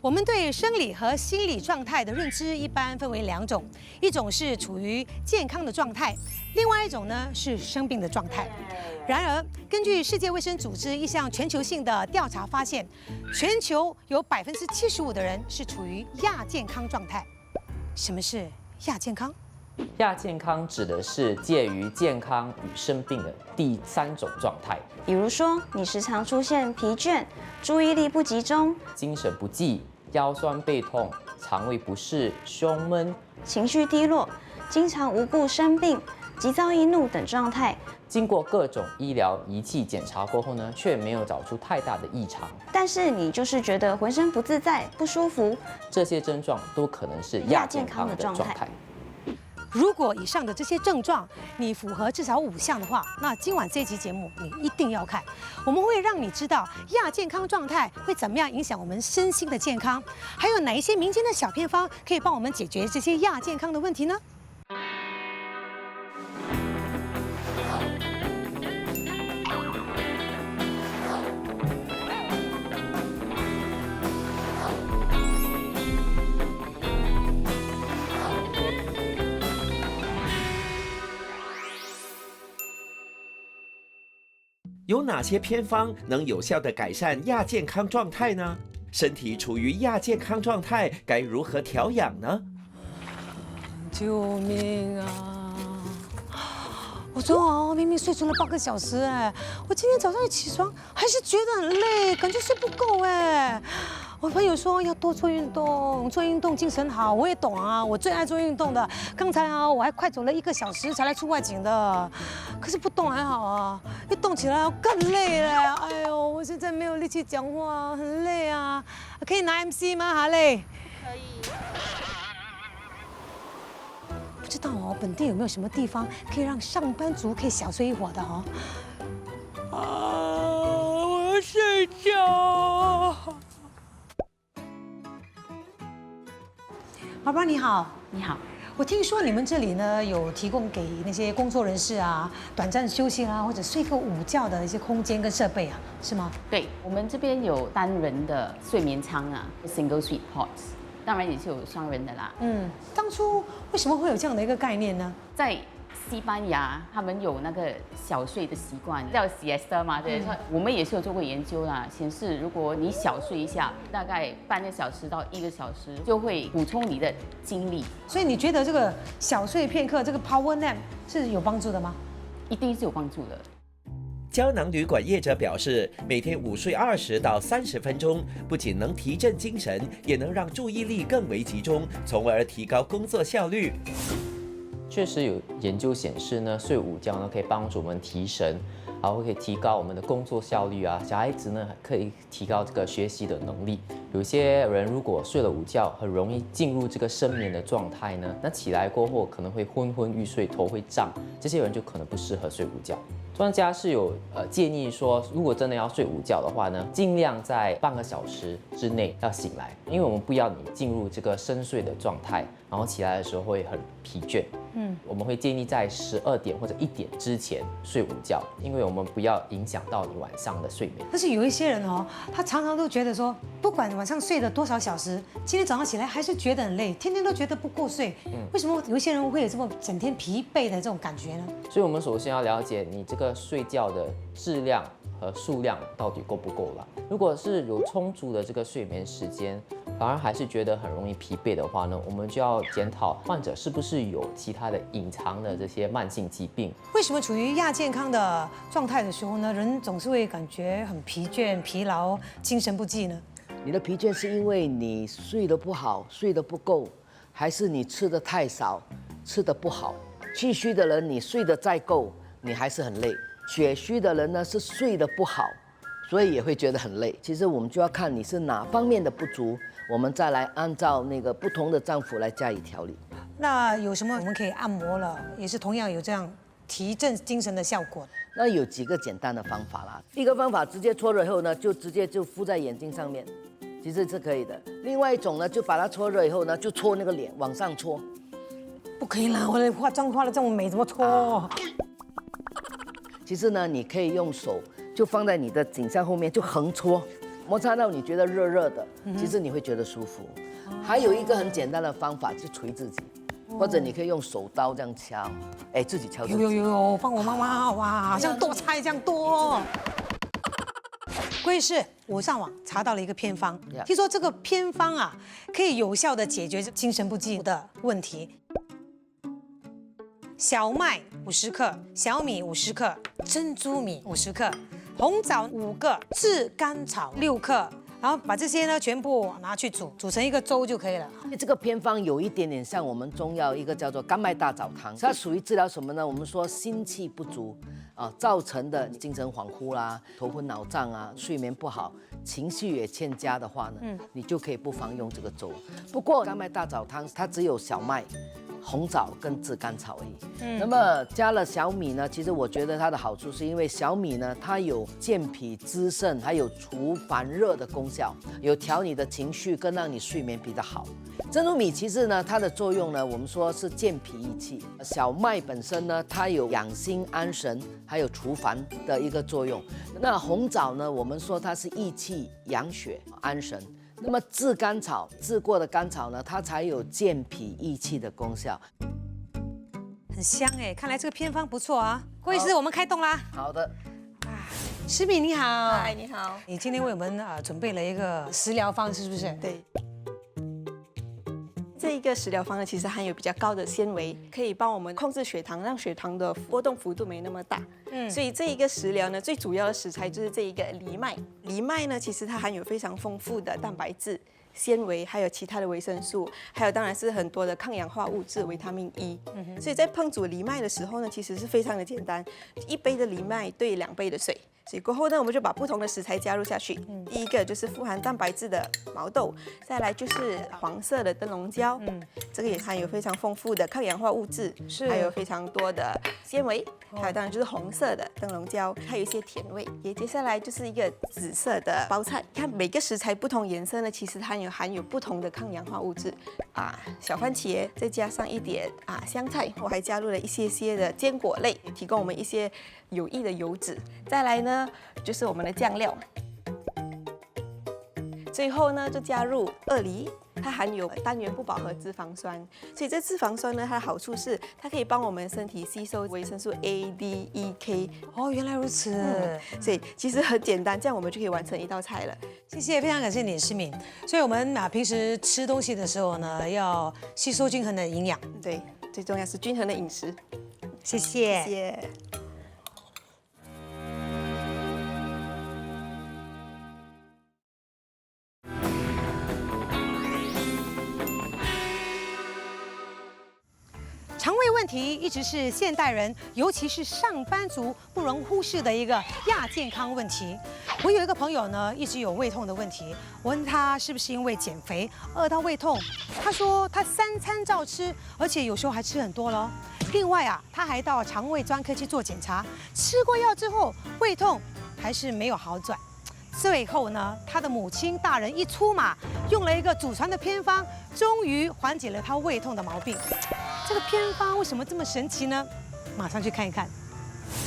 我们对生理和心理状态的认知一般分为两种，一种是处于健康的状态，另外一种呢是生病的状态。然而，根据世界卫生组织一项全球性的调查发现，全球有75%的人是处于亚健康状态。什么是亚健康？亚健康指的是介于健康与生病的第三种状态，比如说，你时常出现疲倦、注意力不集中、精神不济、腰酸背痛、肠胃不适、胸闷、情绪低落、经常无故生病、急躁易怒等状态。经过各种医疗仪器检查过后呢，却没有找出太大的异常，但是你就是觉得浑身不自在、不舒服，这些症状都可能是亚健康的状态。如果以上的这些症状你符合至少5项的话，那今晚这期节目你一定要看。我们会让你知道亚健康状态会怎么样影响我们身心的健康，还有哪一些民间的小偏方可以帮我们解决这些亚健康的问题呢？有哪些偏方能有效地改善亚健康状态呢？身体处于亚健康状态，该如何调养呢？救命啊！我昨晚明明睡足了8个小时，我今天早上一起床还是觉得很累，感觉睡不够我朋友说要多做运动，做运动精神好，我也懂啊，我最爱做运动的。刚才我还快走了1个小时才来出外景的，可是不动还好啊，一动起来更累了。哎呦，我现在没有力气讲话，很累啊。可以拿 MC 吗？哈累？可以。不知道本地有没有什么地方可以让上班族可以小睡一会儿的我要睡觉。爸爸你好，你好，我听说你们这里呢有提供给那些工作人士短暂休息或者睡个午觉的一些空间跟设备是吗？对，我们这边有单人的睡眠舱，single suite pods， 当然也是有双人的啦。当初为什么会有这样的一个概念呢？在西班牙，他们有那个小睡的习惯，叫 siesta 嘛，对。我们也是有做过研究啦，显示如果你小睡一下，大概半个小时到1个小时，就会补充你的精力。所以你觉得这个小睡片刻，这个 power nap 是有帮助的吗？一定是有帮助的。胶囊旅馆业者表示，每天午睡20到30分钟，不仅能提振精神，也能让注意力更为集中，从而提高工作效率。确实有研究显示呢，睡午觉呢可以帮助我们提神，然后可以提高我们的工作效率小孩子呢可以提高这个学习的能力。有些人如果睡了午觉，很容易进入这个深眠的状态呢，那起来过后可能会昏昏欲睡，头会胀，这些人就可能不适合睡午觉。专家是有建议说，如果真的要睡午觉的话呢，尽量在半个小时之内要醒来，因为我们不要你进入这个深睡的状态，然后起来的时候会很疲倦。我们会建议在12点或者1点之前睡午觉，因为我们不要影响到你晚上的睡眠。但是有一些人他常常都觉得说，不管晚上睡了多少小时，今天早上起来还是觉得很累，天天都觉得不够睡。为什么有一些人会有这么整天疲惫的这种感觉呢？所以我们首先要了解你这个睡觉的质量和数量到底够不够了。如果是有充足的这个睡眠时间，反而还是觉得很容易疲惫的话呢，我们就要检讨患者是不是有其他的隐藏的这些慢性疾病。为什么处于亚健康的状态的时候呢，人总是会感觉很疲倦、疲劳、精神不济呢？你的疲倦是因为你睡得不好、睡得不够，还是你吃得太少、吃得不好？气虚的人，你睡得再够，你还是很累；血虚的人呢，是睡得不好，所以也会觉得很累。其实我们就要看你是哪方面的不足，我们再来按照那个不同的脏腑来加以调理。那有什么我们可以按摩了，也是同样有这样提振精神的效果？那有几个简单的方法啦。第一个方法，直接搓热以后呢，就直接敷在眼睛上面，其实是可以的。另外一种呢，就把它搓热以后呢，就搓那个脸往上搓。不可以啦，我的化妆化的这么美，怎么搓？其实呢，你可以用手就放在你的颈项后面，就横搓，摩擦到你觉得热热的，其实你会觉得舒服。还有一个很简单的方法，就捶自己，或者你可以用手刀这样敲，哎，自己敲自己。有，帮我妈妈，哇，好像剁菜这样剁。关键是我上网查到了一个偏方，听说这个偏方啊，可以有效的解决精神不济的问题。小麦50克，小米50克，珍珠米50克，红枣5个，炙甘草6克。然后把这些呢全部拿去煮成一个粥就可以了。这个偏方有一点点像我们中药一个叫做甘麦大枣汤，它属于治疗什么呢？我们说心气不足造成的精神恍惚啦、头昏脑胀啊、睡眠不好、情绪也欠佳的话呢，你就可以不妨用这个粥。不过甘麦大枣汤它只有小麦、红枣跟炙甘草而已。那么加了小米呢，其实我觉得它的好处是因为小米呢，它有健脾滋肾，还有除烦热的功效，有调你的情绪，跟让你睡眠比较好。珍珠米其实呢，它的作用呢，我们说是健脾益气。小麦本身呢，它有养心安神，还有除烦的一个作用。那红枣呢，我们说它是益气养血安神。那么炙甘草，炙过的甘草呢，它才有健脾益气的功效。很香哎，看来这个偏方不错啊。郭医师，我们开动啦。好的，诗敏你好，嗨，你好。你今天为我们准备了一个食疗方，是不是？对。这一个食疗方呢，其实含有比较高的纤维，可以帮我们控制血糖，让血糖的波动幅度没那么大。所以这一个食疗呢，最主要的食材就是这一个藜麦。藜麦呢，其实它含有非常丰富的蛋白质、纤维，还有其他的维生素，还有当然是很多的抗氧化物质，维他命 E。所以在烹煮藜麦的时候呢，其实是非常的简单，1杯的藜麦兑2杯的水。所以过后呢，我们就把不同的食材加入下去。第一个就是富含蛋白质的毛豆，再来就是黄色的灯笼椒，这个也含有非常丰富的抗氧化物质，还有非常多的纤维，还有当然就是红色的灯笼椒，还有一些甜味。也接下来就是一个紫色的包菜，看每个食材不同颜色呢，其实它含有不同的抗氧化物质小番茄，再加上一点香菜，我还加入了一些的坚果类，提供我们一些有益的油脂。再来呢，就是我们的酱料。最后呢，就加入鳄梨，它含有单元不饱和脂肪酸，所以这脂肪酸呢，它的好处是它可以帮我们身体吸收维生素 A、D、E、K。哦，原来如此。所以其实很简单，这样我们就可以完成一道菜了。谢谢，非常感谢你，诗敏。所以我们平时吃东西的时候呢，要吸收均衡的营养。对，最重要是均衡的饮食。谢谢。谢谢。肠胃问题一直是现代人，尤其是上班族不容忽视的一个亚健康问题。我有一个朋友呢，一直有胃痛的问题，我问他是不是因为减肥饿到胃痛，他说他3餐照吃，而且有时候还吃很多咯。另外他还到肠胃专科去做检查，吃过药之后胃痛还是没有好转。最后呢，他的母亲大人一出马，用了一个祖传的偏方，终于缓解了他胃痛的毛病。这个偏方为什么这么神奇呢？马上去看一看。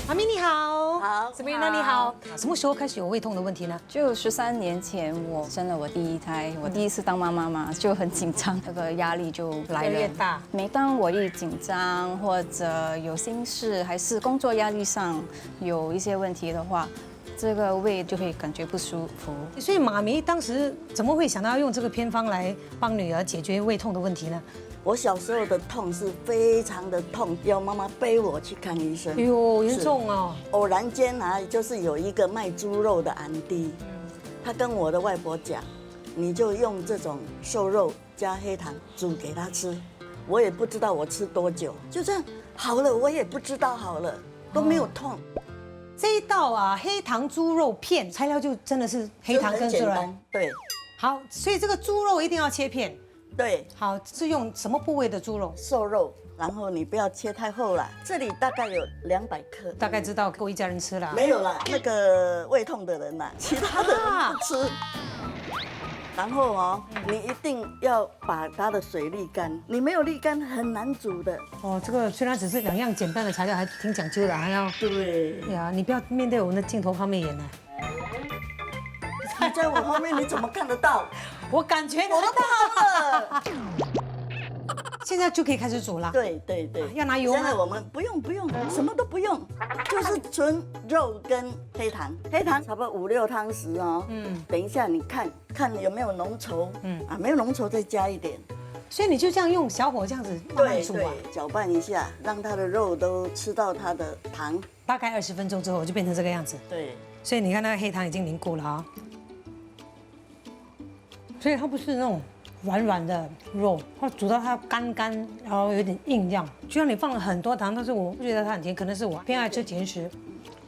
妈咪你好，好，什么人呢？你好，什么时候开始有胃痛的问题呢？就13年前我生了我第一胎，我第一次当妈妈嘛，就很紧张，那个压力就来了。越来越大。每当我一紧张或者有心事，还是工作压力上有一些问题的话，这个胃就会感觉不舒服。所以妈咪当时怎么会想到要用这个偏方来帮女儿解决胃痛的问题呢？我小时候的痛是非常的痛，要妈妈背我去看医生。哎呦，严重哦！偶然间就是有一个卖猪肉的安迪，他跟我的外婆讲，你就用这种瘦肉加黑糖煮给他吃。我也不知道我吃多久，就这样好了，我也不知道好了，都没有痛。这一道黑糖猪肉片材料就真的是黑糖跟猪肉。对。好，所以这个猪肉一定要切片。对，好，是用什么部位的猪肉？瘦肉，然后你不要切太厚了。这里大概有200克，大概知道够一家人吃了。没有啦，那个胃痛的人啦，其他的人不吃。然后你一定要把它的水沥干，你没有沥干很难煮的。哦，这个虽然只是2样简单的材料，还挺讲究的，还要。对。呀，你不要面对我们的镜头方面演呢。你在我后面，你怎么看得到？我感觉我都怕了。现在就可以开始煮了。对对对，要拿油吗现在我们不用，什么都不用，就是纯肉跟黑糖，黑糖差不多5、6汤匙哦。等一下你看有没有浓稠，没有浓稠再加一点。所以你就这样用小火这样子慢慢煮啊。对，搅拌一下，让它的肉都吃到它的糖。大概20分钟之后就变成这个样子。对，所以你看那个黑糖已经凝固了啊。所以它不是那种软软的肉，它煮到它干，然后有点硬这样。就像你放了很多糖，但是我不觉得它很甜，可能是我偏爱吃甜食。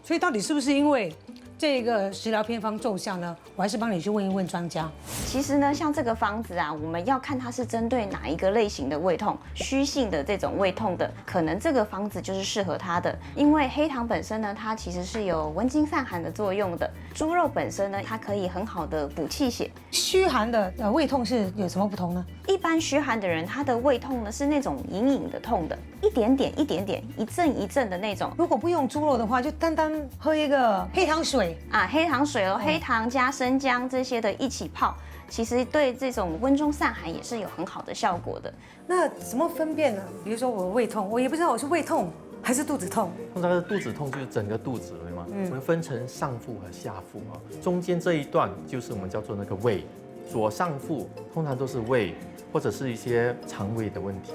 所以到底是不是因为这个食疗偏方奏效呢？我还是帮你去问一问专家。其实呢，像这个方子啊，我们要看它是针对哪一个类型的胃痛，虚性的这种胃痛的，可能这个方子就是适合它的。因为黑糖本身呢，它其实是有温经散寒的作用的。猪肉本身呢，它可以很好的补气血。虚寒的胃痛是有什么不同呢？一般虚寒的人，他的胃痛呢是那种隐隐的痛的，一点点、一阵一阵的那种。如果不用猪肉的话，就单单喝一个黑糖水啊，黑糖水哦，黑糖加生姜这些的一起泡，其实对这种温中散寒也是有很好的效果的。那怎么分辨呢？比如说我胃痛，我也不知道我是胃痛还是肚子痛。通常肚子痛就是整个肚子，对吗？我们分成上腹和下腹啊，中间这一段就是我们叫做那个胃，左上腹通常都是胃或者是一些肠胃的问题，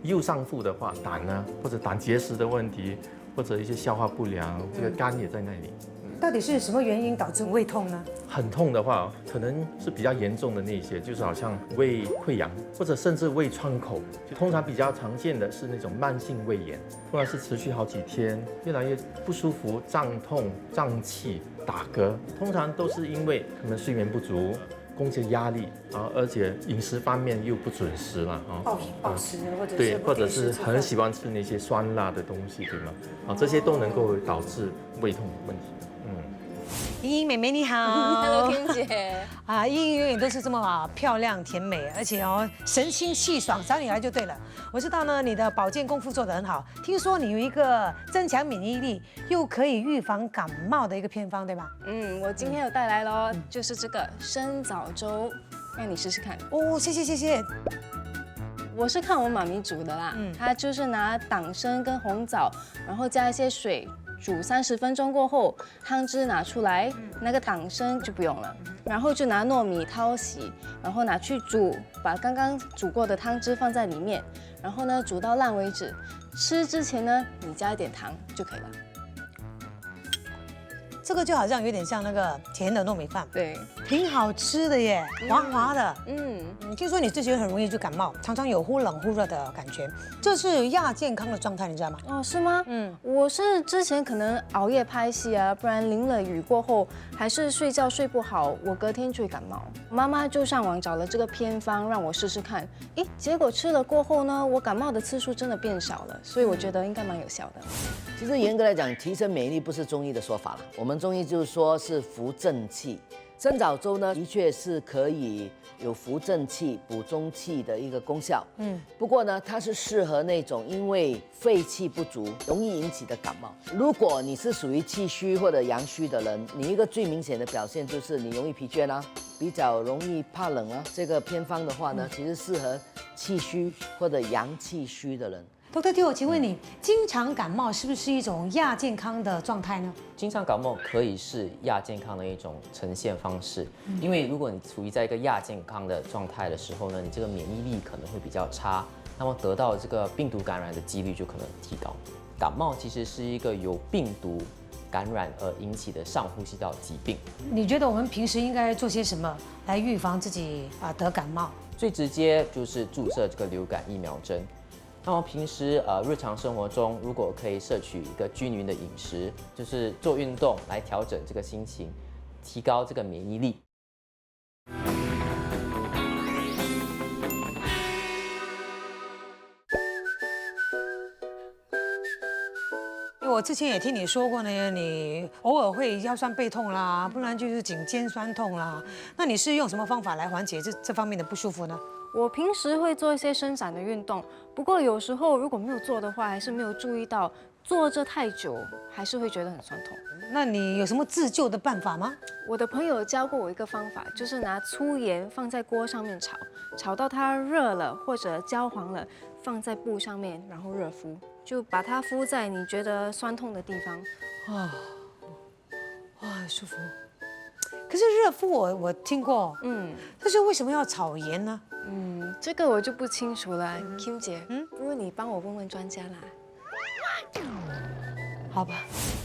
右上腹的话胆呢或者胆结石的问题，或者一些消化不良，这个肝也在那里。到底是什么原因导致胃痛呢？很痛的话，可能是比较严重的那些，就是好像胃溃疡，或者甚至胃创口。就通常比较常见的是那种慢性胃炎，通常是持续好几天，越来越不舒服、胀痛、胀气、打嗝，通常都是因为可能睡眠不足、工作压力啊，而且饮食方面又不准时了啊，暴食或者是对，或者是很喜欢吃那些酸辣的东西，对吗？啊，这些都能够导致胃痛的问题。莹莹妹妹你好 ，Hello 婷姐。啊，莹莹永远都是这么漂亮甜美，而且神清气爽，找你来就对了。我知道呢，你的保健功夫做得很好，听说你有一个增强免疫力又可以预防感冒的一个偏方，对吧？我今天有带来咯，就是这个生枣粥，让你试试看。哦，谢谢。我是看我妈咪煮的啦，她就是拿党参跟红枣，然后加一些水。煮30分钟过后，汤汁拿出来，那个党参就不用了，然后就拿糯米淘洗，然后拿去煮，把刚刚煮过的汤汁放在里面，然后呢煮到烂为止。吃之前呢，你加一点糖就可以了。这个就好像有点像那个甜的糯米饭，对，挺好吃的耶，滑滑的。听说你之前很容易就感冒，常常有忽冷忽热的感觉，这是亚健康的状态，你知道吗？哦，是吗？我是之前可能熬夜拍戏啊，不然淋了雨过后还是睡觉睡不好，我隔天就会感冒。妈妈就上网找了这个偏方让我试试看，结果吃了过后呢，我感冒的次数真的变少了，所以我觉得应该蛮有效的。其实严格来讲，提升免疫力不是中医的说法了，我们中医就是说是扶正气。生枣粥呢，的确是可以有扶正气、补中气的一个功效。不过呢，它是适合那种因为肺气不足容易引起的感冒。如果你是属于气虚或者阳虚的人，你一个最明显的表现就是你容易疲倦啊，比较容易怕冷啊。这个偏方的话呢，其实适合气虚或者阳气虚的人。Dr. Teo， 请问你经常感冒是不是一种亚健康的状态呢？经常感冒可以是亚健康的一种呈现方式，因为如果你处于在一个亚健康的状态的时候呢，你这个免疫力可能会比较差，那么得到这个病毒感染的几率就可能提高。感冒其实是一个由病毒感染而引起的上呼吸道疾病。你觉得我们平时应该做些什么来预防自己得感冒？最直接就是注射这个流感疫苗针。那么平时日常生活中，如果可以摄取一个均匀的饮食，就是做运动来调整这个心情，提高这个免疫力。我之前也听你说过呢，你偶尔会腰酸背痛啦，不然就是颈肩酸痛啦。那你是用什么方法来缓解这方面的不舒服呢？我平时会做一些伸展的运动，不过有时候如果没有做的话，还是没有注意到坐着太久还是会觉得很酸痛。那你有什么自救的办法吗？我的朋友教过我一个方法，就是拿粗盐放在锅上面炒，炒到它热了或者焦黄了，放在布上面，然后热敷，就把它敷在你觉得酸痛的地方。哇，舒服。可是热敷我听过，但是为什么要炒盐呢？这个我就不清楚了，Kim 姐，不如你帮我问问专家啦。好吧。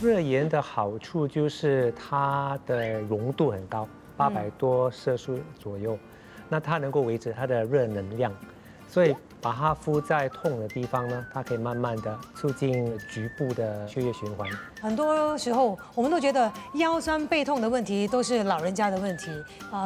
热盐的好处就是它的溶度很高，800多摄氏左右，那它能够维持它的热能量，所以把它敷在痛的地方呢，它可以慢慢的促进局部的血液循环。很多时候我们都觉得腰酸背痛的问题都是老人家的问题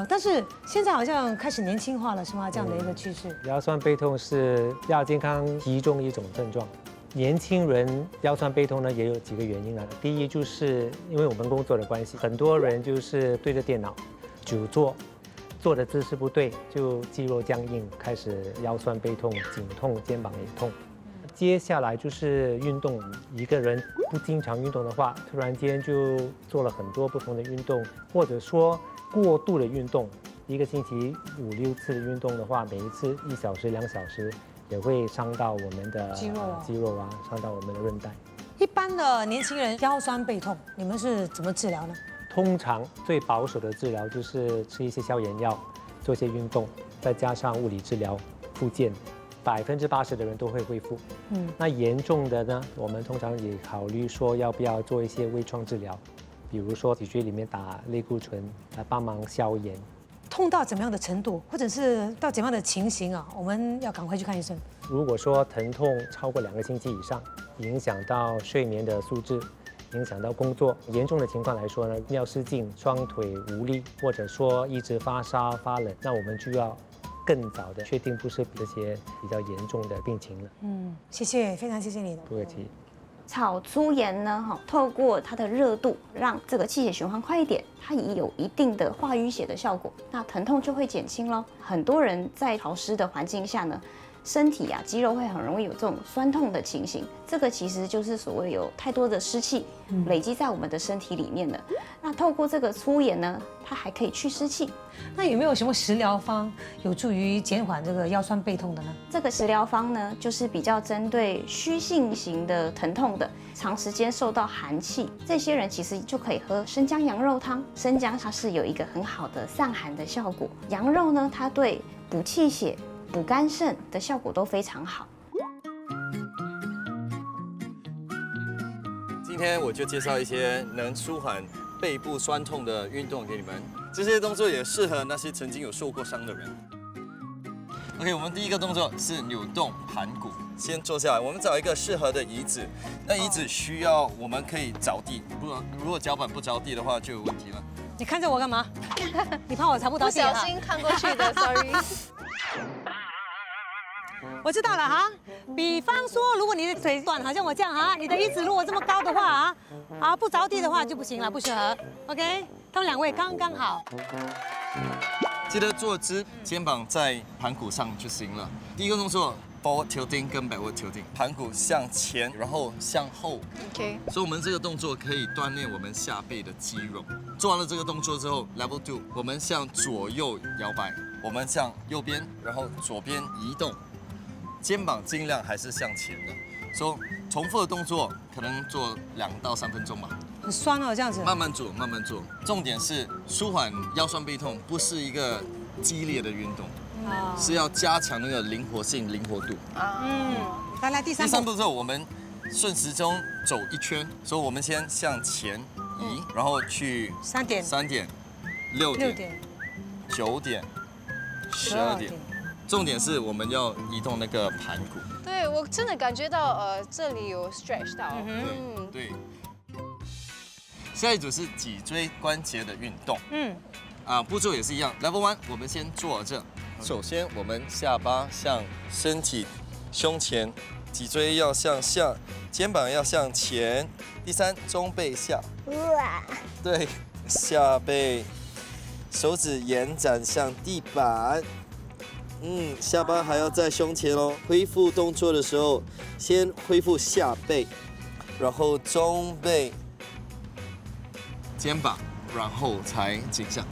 但是现在好像开始年轻化了，是吗？这样的一个趋势。腰酸背痛是亚健康其中一种症状。年轻人腰酸背痛呢，也有几个原因啊。第一就是因为我们工作的关系，很多人就是对着电脑久坐，坐的姿势不对，就肌肉僵硬，开始腰酸背痛、颈痛、肩膀也痛。接下来就是运动，一个人不经常运动的话，突然间就做了很多不同的运动，或者说过度的运动，一个星期5、6次的运动的话，每一次1小时、2小时。也会伤到我们的肌肉啊，伤到我们的韧带。一般的年轻人腰酸背痛，你们是怎么治疗呢？通常最保守的治疗就是吃一些消炎药，做一些运动，再加上物理治疗、复健，80%的人都会恢复。那严重的呢，我们通常也考虑说要不要做一些微创治疗，比如说脊椎里面打类固醇来帮忙消炎。痛到怎么样的程度，或者是到怎么样的情形啊，我们要赶快去看医生。如果说疼痛超过2个星期以上，影响到睡眠的素质，影响到工作，严重的情况来说呢，尿失禁、双腿无力，或者说一直发烧发冷，那我们就要更早的确定不是这些比较严重的病情了。谢谢，非常谢谢你的。不客气。炒粗盐呢，透过它的热度，让这个气血循环快一点，它也有一定的化淤血的效果，那疼痛就会减轻咯。很多人在潮湿的环境下呢，身体肌肉会很容易有这种酸痛的情形，这个其实就是所谓有太多的湿气累积在我们的身体里面的。那透过这个粗盐呢，它还可以去湿气。那有没有什么食疗方有助于减缓这个腰酸背痛的呢？这个食疗方呢，就是比较针对虚性型的疼痛的，长时间受到寒气，这些人其实就可以喝生姜羊肉汤。生姜它是有一个很好的散寒的效果，羊肉呢，它对补气血、补肝肾的效果都非常好。今天我就介绍一些能舒缓背部酸痛的运动给你们，这些动作也适合那些曾经有受过伤的人。OK， 我们第一个动作是扭动盘骨。先坐下来，我们找一个适合的椅子。那椅子需要我们可以着地，如果脚板不着地的话就有问题了。你看着我干嘛？你怕我查不到地啊？不小心看过去的，sorry。我知道了哈，比方说，如果你的腿短，好像我这样哈，你的椅子如果这么高的话不着地的话就不行了，不适合。OK， 他们2位刚刚好。记得坐姿，肩膀在盘骨上就行了。第一个动作 forward tilting 跟 backward tilting， 盘骨向前，然后向后。OK。所以我们这个动作可以锻炼我们下背的肌肉。做完了这个动作之后 ，level 2， 我们向左右摇摆，我们向右边，然后左边移动。肩膀尽量还是向前的，所以重复的动作可能做2到3分钟吧。很酸哦，这样子。慢慢做，慢慢做。重点是舒缓腰酸背痛，不是一个激烈的运动，是要加强那个灵活性、灵活度。来第3步之后，我们顺时钟走1圈，所以我们先向前移，然后去3点、6点、9点、12点。重点是我们要移动那个盘骨。对，我真的感觉到这里有 stretch 到。对。下一组是脊椎关节的运动。步骤也是一样。Level 1，我们先坐着。首先，我们下巴向身体胸前，脊椎要向下，肩膀要向前。第3，中背下。对，下背，手指延展向地板。下巴还要在胸前哦。恢复动作的时候，先恢复下背，然后中背、肩膀，然后才颈项。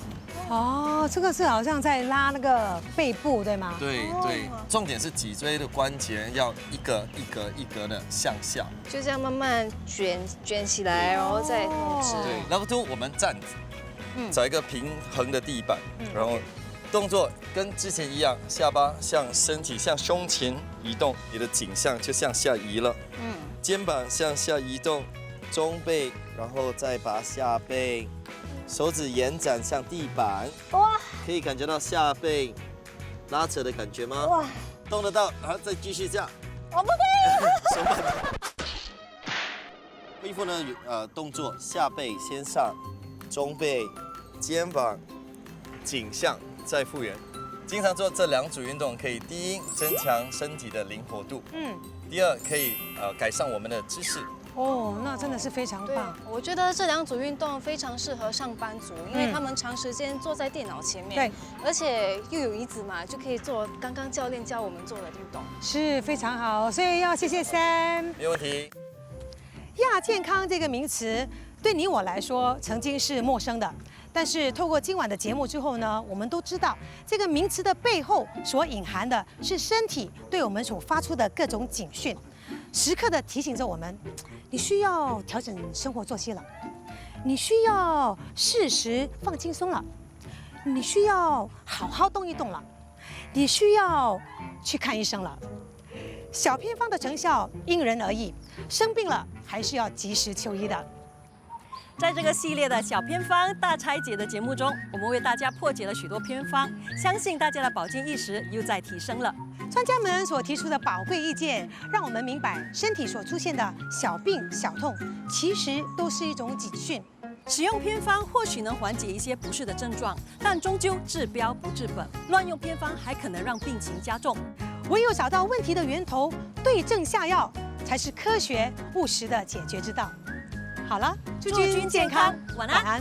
哦，这个是好像在拉那个背部，对吗？对对，重点是脊椎的关节要一格一格一格的向下。就这样慢慢卷起来，然后再控制。对，Level 2我们站着，找一个平衡的地板，然后动作跟之前一样，下巴向身体向胸前移动，你的颈项就向下移了。肩膀向下移动，中背，然后再把下背。手指延展向地板，哇，可以感觉到下背拉扯的感觉吗？哇，动得到，然后再继续这样。我不可以。手慢。恢复呢，动作下背先上，中背、肩膀、颈项再复原。经常做这2组运动，可以第一增强身体的灵活度，第二可以改善我们的姿势。哦，那真的是非常棒。我觉得这2组运动非常适合上班族，因为他们长时间坐在电脑前面，对，而且又有椅子嘛，就可以做刚刚教练教我们做的运动，是非常好。所以要谢谢Sam。没问题。亚健康这个名词对你我来说曾经是陌生的，但是透过今晚的节目之后呢，我们都知道这个名词的背后所隐含的是身体对我们所发出的各种警讯，时刻的提醒着我们，你需要调整生活作息了，你需要适时放轻松了，你需要好好动一动了，你需要去看医生了。小偏方的成效因人而异，生病了还是要及时就医的。在这个系列的小偏方大拆解的节目中，我们为大家破解了许多偏方，相信大家的保健意识又在提升了。专家们所提出的宝贵意见，让我们明白身体所出现的小病小痛，其实都是一种警讯。使用偏方或许能缓解一些不适的症状，但终究治标不治本，乱用偏方还可能让病情加重。唯有找到问题的源头，对症下药，才是科学务实的解决之道。好了，祝君健康，晚安。